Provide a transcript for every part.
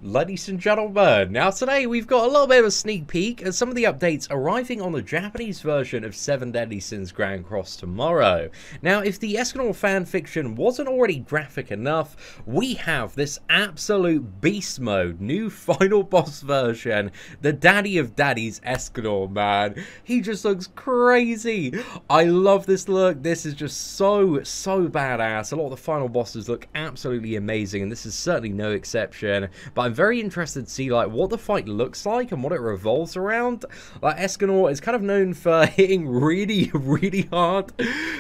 Ladies and gentlemen, now today we've got a little bit of a sneak peek at some of the updates arriving on the Japanese version of 7 Deadly Sins Grand Cross tomorrow. Now, if the ESCANOR fanfiction wasn't already graphic enough, we have this absolute beast mode, new final boss version, the daddy of daddies ESCANOR, man. He just looks crazy. I love this look. This is just so badass. A lot of the final bosses look absolutely amazing, and this is certainly no exception. But I'm very interested to see like what the fight looks like and what it revolves around. Like ESCANOR is kind of known for hitting really hard.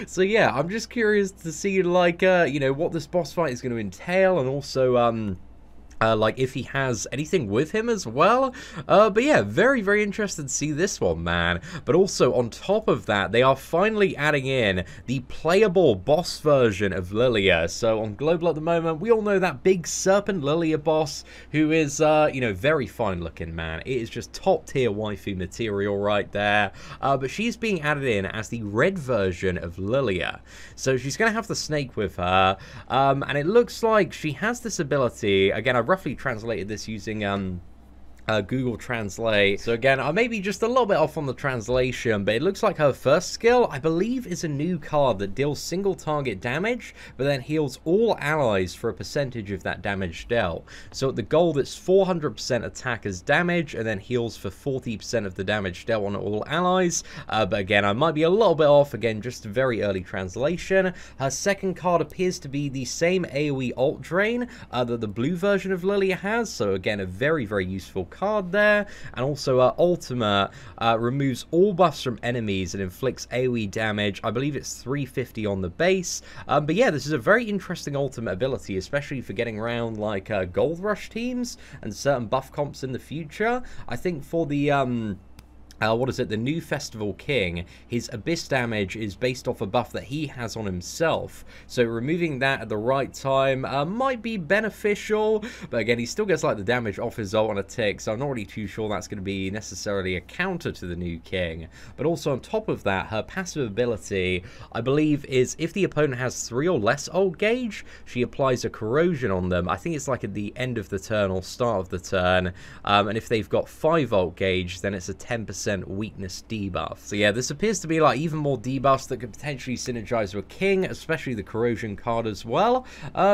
So yeah, I'm just curious to see like you know, what this boss fight is going to entail, and also like if he has anything with him as well. But yeah, very interested to see this one, man. But also on top of that, they are finally adding in the playable boss version of LILLIA. So on global at the moment, we all know that big serpent LILLIA boss, who is you know, very fine looking, man. It is just top tier waifu material right there. But she's being added in as the red version of LILLIA. So she's gonna have the snake with her, and it looks like she has this ability. Again, I've roughly translated this using Google Translate. So again, I may be just a little bit off on the translation, but it looks like her first skill, I believe, is a new card that deals single target damage, but then heals all allies for a percentage of that damage dealt. So at the gold, it's 400% attack as damage, and then heals for 40% of the damage dealt on all allies. But again, I might be a little bit off. Again, just very early translation. Her second card appears to be the same AoE ult drain that the blue version of LILLIA has. So again, a very useful card there. And also ultimate removes all buffs from enemies and inflicts AoE damage. I believe it's 350 on the base. But yeah, this is a very interesting ultimate ability, especially for getting around like gold rush teams and certain buff comps in the future. I think for the what is it? The new Festival King, his Abyss damage is based off a buff that he has on himself. So removing that at the right time might be beneficial. But again, he still gets like the damage off his ult on a tick. So I'm not really too sure that's going to be necessarily a counter to the new King. But also on top of that, her passive ability, I believe, is if the opponent has 3 or less ult gauge, she applies a corrosion on them. I think it's like at the end of the turn or start of the turn. And if they've got 5 ult gauge, then it's a 10% weakness debuff. So yeah, this appears to be like even more debuffs that could potentially synergize with King, especially the corrosion card as well.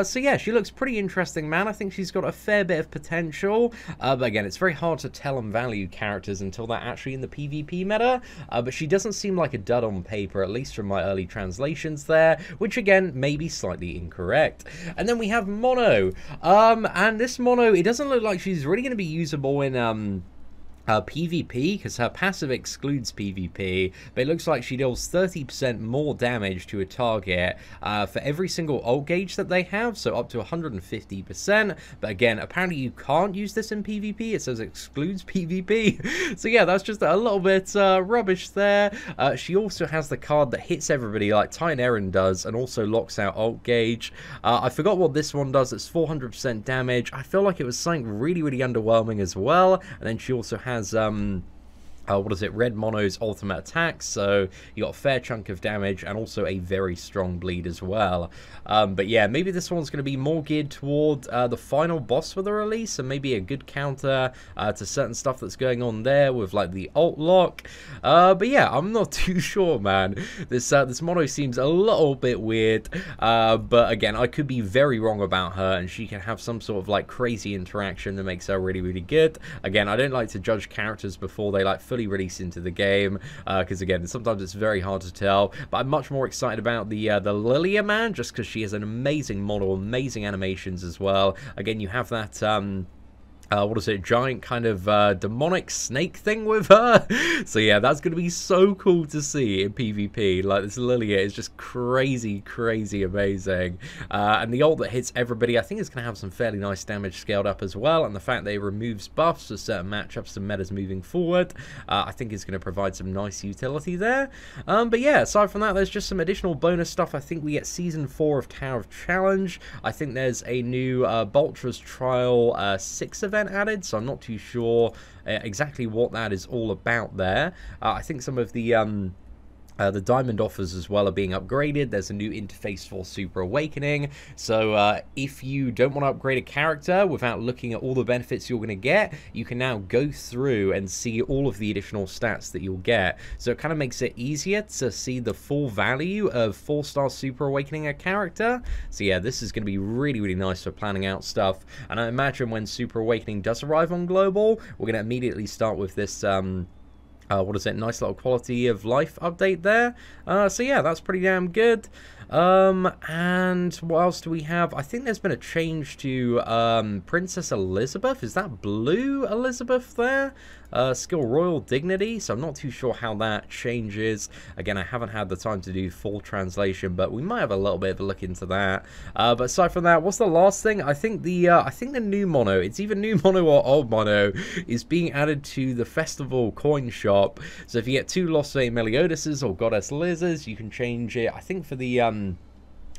So yeah, she looks pretty interesting, man. I think she's got a fair bit of potential. But again, it's very hard to tell and value characters until they're actually in the PvP meta. But she doesn't seem like a dud on paper, at least from my early translations there, which again, may be slightly incorrect. And then we have Mono. And this Mono, it doesn't look like she's really going to be usable in PvP, because her passive excludes PvP, but it looks like she deals 30% more damage to a target for every single ult gauge that they have, so up to 150%. But again, apparently you can't use this in PvP. It says excludes PvP. So yeah, that's just a little bit rubbish there. She also has the card that hits everybody like Titan Eren does, and also locks out ult gauge. I forgot what this one does. It's 400% damage. I feel like it was something really underwhelming as well. And then she also has what is it? Red Mono's ultimate attack, so you got a fair chunk of damage and also a very strong bleed as well. But yeah, maybe this one's going to be more geared toward the final boss for the release, and maybe a good counter to certain stuff that's going on there with like the ult lock. But yeah, I'm not too sure, man. This Mono seems a little bit weird, but again, I could be very wrong about her, and she can have some sort of like crazy interaction that makes her really good. Again, I don't like to judge characters before they like fully release into the game, because again, sometimes it's very hard to tell. But I'm much more excited about the LILLIA, man, just because she has an amazing model, amazing animations as well. Again, you have that what is it, giant kind of demonic snake thing with her. So yeah, that's going to be so cool to see in PvP. Like, this LILLIA is just crazy amazing. And the ult that hits everybody, I think is going to have some fairly nice damage scaled up as well. And the fact that it removes buffs for certain matchups and metas moving forward, I think is going to provide some nice utility there. But yeah, aside from that, there's just some additional bonus stuff. I think we get Season 4 of Tower of Challenge. I think there's a new Boltra's Trial 6 event added, so I'm not too sure exactly what that is all about there. I think some of the The diamond offers as well are being upgraded. There's a new interface for Super Awakening. So if you don't want to upgrade a character without looking at all the benefits you're going to get, you can now go through and see all of the additional stats that you'll get. So it kind of makes it easier to see the full value of 4-star Super Awakening a character. So yeah, this is going to be really, really nice for planning out stuff. And I imagine when Super Awakening does arrive on Global, we're going to immediately start with this... what is it? Nice little quality of life update there. So yeah, that's pretty damn good. And what else do we have? I think there's been a change to Princess Elizabeth. Is that Blue Elizabeth there? Skill Royal Dignity, so I'm not too sure how that changes. Again, I haven't had the time to do full translation, but we might have a little bit of a look into that. But aside from that, what's the last thing? I think the new mono, it's either new mono or old mono, is being added to the festival coin shop. So if you get 2 Lost Meliodases or Goddess Lizards, you can change it, I think, for the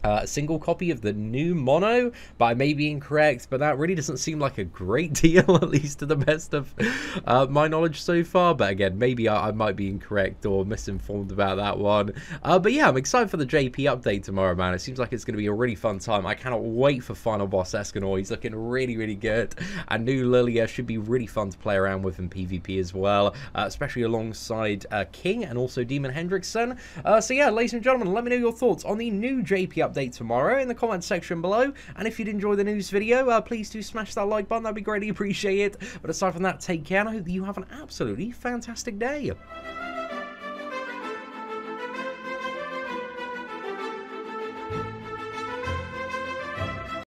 a single copy of the new mono, but I may be incorrect, but that really doesn't seem like a great deal, at least to the best of my knowledge so far. But again, maybe I might be incorrect or misinformed about that one. But yeah, I'm excited for the JP update tomorrow, man. It seems like it's going to be a really fun time. I cannot wait for final boss ESCANOR. He's looking really, really good. And new LILLIA should be really fun to play around with in PvP as well, especially alongside King and also Demon Hendrickson. So yeah, ladies and gentlemen, let me know your thoughts on the new JP update tomorrow in the comment section below. And if you did enjoy the news video, please do smash that like button. That'd be greatly appreciated. But aside from that, take care, and I hope that you have an absolutely fantastic day.